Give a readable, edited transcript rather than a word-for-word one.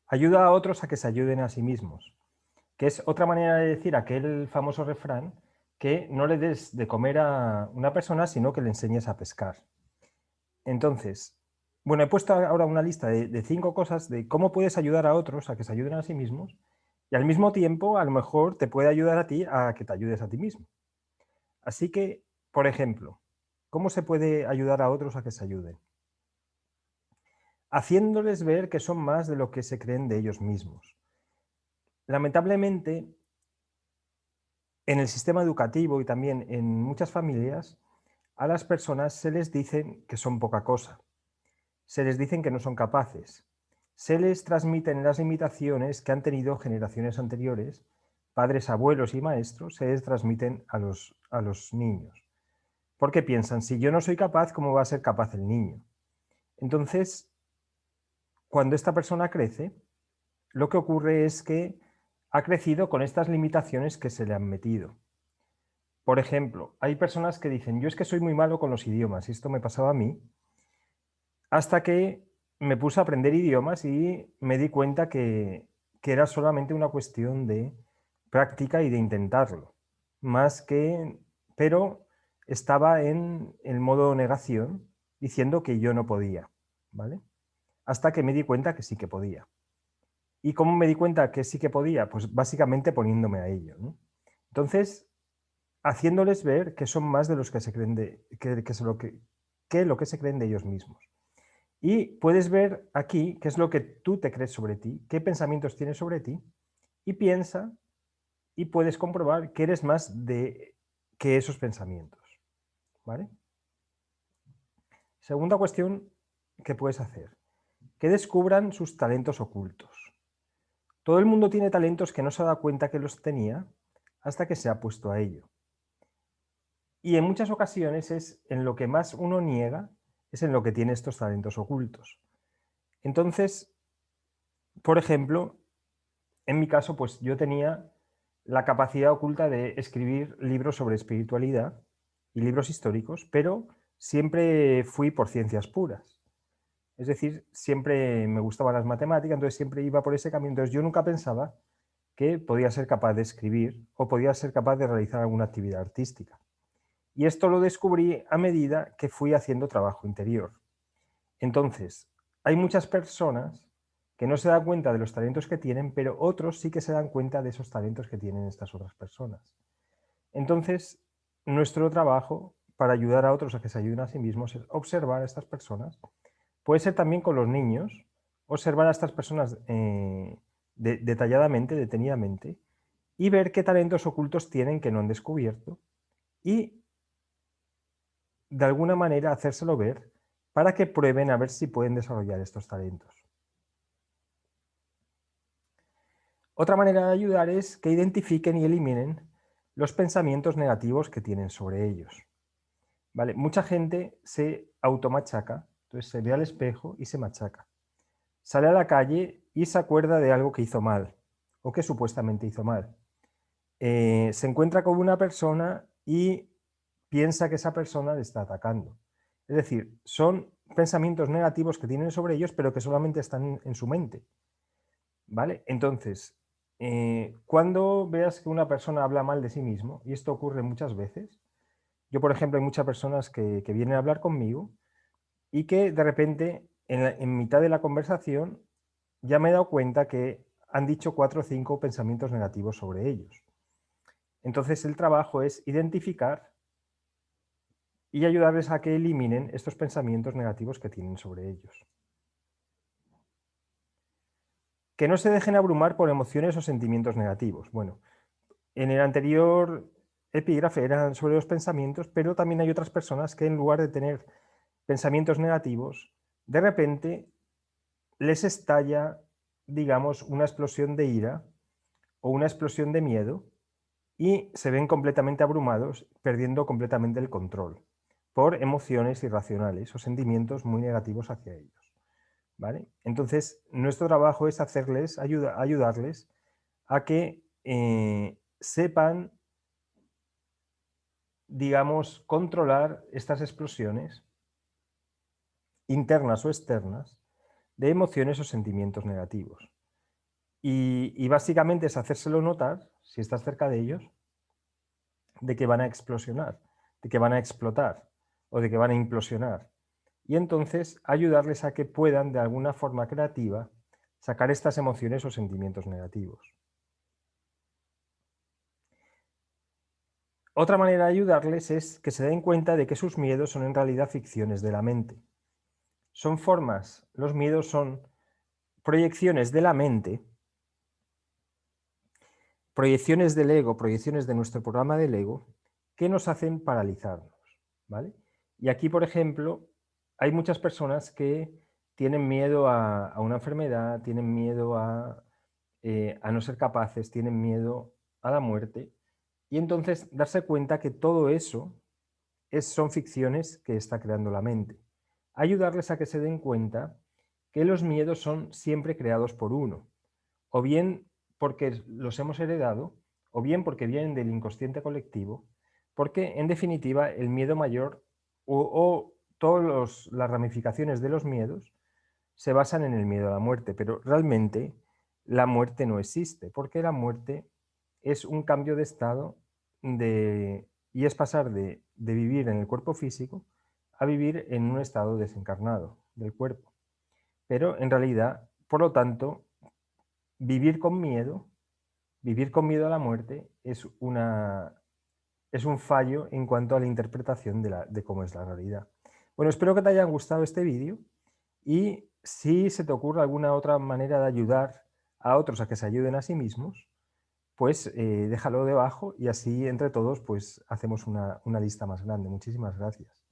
ayuda a otros a que se ayuden a sí mismos, que es otra manera de decir aquel famoso refrán que no le des de comer a una persona, sino que le enseñes a pescar. Entonces, bueno, he puesto ahora una lista de 5 cosas de cómo puedes ayudar a otros a que se ayuden a sí mismos y al mismo tiempo, a lo mejor, te puede ayudar a ti a que te ayudes a ti mismo. Así que, por ejemplo, ¿cómo se puede ayudar a otros a que se ayuden? Haciéndoles ver que son más de lo que se creen de ellos mismos. Lamentablemente, en el sistema educativo y también en muchas familias, a las personas se les dicen que son poca cosa, se les dicen que no son capaces, se les transmiten las limitaciones que han tenido generaciones anteriores, padres, abuelos y maestros, se les transmiten a los niños. Porque piensan, si yo no soy capaz, ¿cómo va a ser capaz el niño? Entonces, cuando esta persona crece, lo que ocurre es que ha crecido con estas limitaciones que se le han metido. Por ejemplo, hay personas que dicen, yo es que soy muy malo con los idiomas, y esto me pasaba a mí, hasta que me puse a aprender idiomas y me di cuenta que era solamente una cuestión de práctica y de intentarlo, más que, pero estaba en el modo negación, diciendo que yo no podía, ¿vale? Hasta que me di cuenta que sí que podía. ¿Y cómo me di cuenta que sí que podía? Pues básicamente poniéndome a ello, ¿no? Entonces, haciéndoles ver que son más de los que se creen que lo que se creen de ellos mismos. Y puedes ver aquí qué es lo que tú te crees sobre ti, qué pensamientos tienes sobre ti, y piensa y puedes comprobar que eres más de que esos pensamientos, ¿vale? Segunda cuestión que puedes hacer, que descubran sus talentos ocultos. Todo el mundo tiene talentos que no se da cuenta que los tenía hasta que se ha puesto a ello. Y en muchas ocasiones es en lo que más uno niega, es en lo que tiene estos talentos ocultos. Entonces, por ejemplo, en mi caso, pues yo tenía la capacidad oculta de escribir libros sobre espiritualidad y libros históricos, pero siempre fui por ciencias puras. Es decir, siempre me gustaban las matemáticas, entonces siempre iba por ese camino. Entonces yo nunca pensaba que podía ser capaz de escribir o podía ser capaz de realizar alguna actividad artística. Y esto lo descubrí a medida que fui haciendo trabajo interior. Entonces, hay muchas personas que no se dan cuenta de los talentos que tienen, pero otros sí que se dan cuenta de esos talentos que tienen estas otras personas. Entonces, nuestro trabajo para ayudar a otros a que se ayuden a sí mismos es observar a estas personas. Puede ser también con los niños, observar a estas personas detalladamente, detenidamente, y ver qué talentos ocultos tienen que no han descubierto y de alguna manera hacérselo ver para que prueben a ver si pueden desarrollar estos talentos. Otra manera de ayudar es que identifiquen y eliminen los pensamientos negativos que tienen sobre ellos. ¿Vale? Mucha gente se automachaca, entonces se ve al espejo y se machaca. Sale a la calle y se acuerda de algo que hizo mal o que supuestamente hizo mal. Se encuentra con una persona y piensa que esa persona le está atacando. Es decir, son pensamientos negativos que tienen sobre ellos, pero que solamente están en su mente. ¿Vale? Entonces, cuando veas que una persona habla mal de sí mismo, y esto ocurre muchas veces, yo, por ejemplo, hay muchas personas que vienen a hablar conmigo y que de repente, en mitad de la conversación, ya me he dado cuenta que han dicho 4 o 5 pensamientos negativos sobre ellos. Entonces, el trabajo es identificar y ayudarles a que eliminen estos pensamientos negativos que tienen sobre ellos. Que no se dejen abrumar por emociones o sentimientos negativos. Bueno, en el anterior epígrafe eran sobre los pensamientos, pero también hay otras personas que en lugar de tener pensamientos negativos, de repente les estalla, digamos, una explosión de ira o una explosión de miedo y se ven completamente abrumados, perdiendo completamente el control por emociones irracionales o sentimientos muy negativos hacia ellos. ¿Vale? Entonces, nuestro trabajo es ayudarles a que sepan, digamos, controlar estas explosiones internas o externas de emociones o sentimientos negativos. Y básicamente es hacérselo notar, si estás cerca de ellos, de que van a explosionar, de que van a explotar o de que van a implosionar. Y entonces ayudarles a que puedan, de alguna forma creativa, sacar estas emociones o sentimientos negativos. Otra manera de ayudarles es que se den cuenta de que sus miedos son en realidad ficciones de la mente. Son formas, los miedos son proyecciones de la mente, proyecciones del ego, proyecciones de nuestro programa del ego, que nos hacen paralizarnos, ¿vale? Y aquí, por ejemplo, hay muchas personas que tienen miedo a una enfermedad, tienen miedo a no ser capaces, tienen miedo a la muerte, y entonces darse cuenta que todo eso son ficciones que está creando la mente. Ayudarles a que se den cuenta que los miedos son siempre creados por uno, o bien porque los hemos heredado, o bien porque vienen del inconsciente colectivo, porque en definitiva el miedo mayor o todas las ramificaciones de los miedos se basan en el miedo a la muerte, pero realmente la muerte no existe, porque la muerte es un cambio de estado y es pasar de vivir en el cuerpo físico a vivir en un estado desencarnado del cuerpo. Pero en realidad, por lo tanto, vivir con miedo, vivir con miedo a la muerte es un fallo en cuanto a la interpretación de cómo es la realidad. Bueno, espero que te haya gustado este vídeo y si se te ocurre alguna otra manera de ayudar a otros a que se ayuden a sí mismos, pues déjalo debajo y así entre todos pues hacemos una lista más grande. Muchísimas gracias.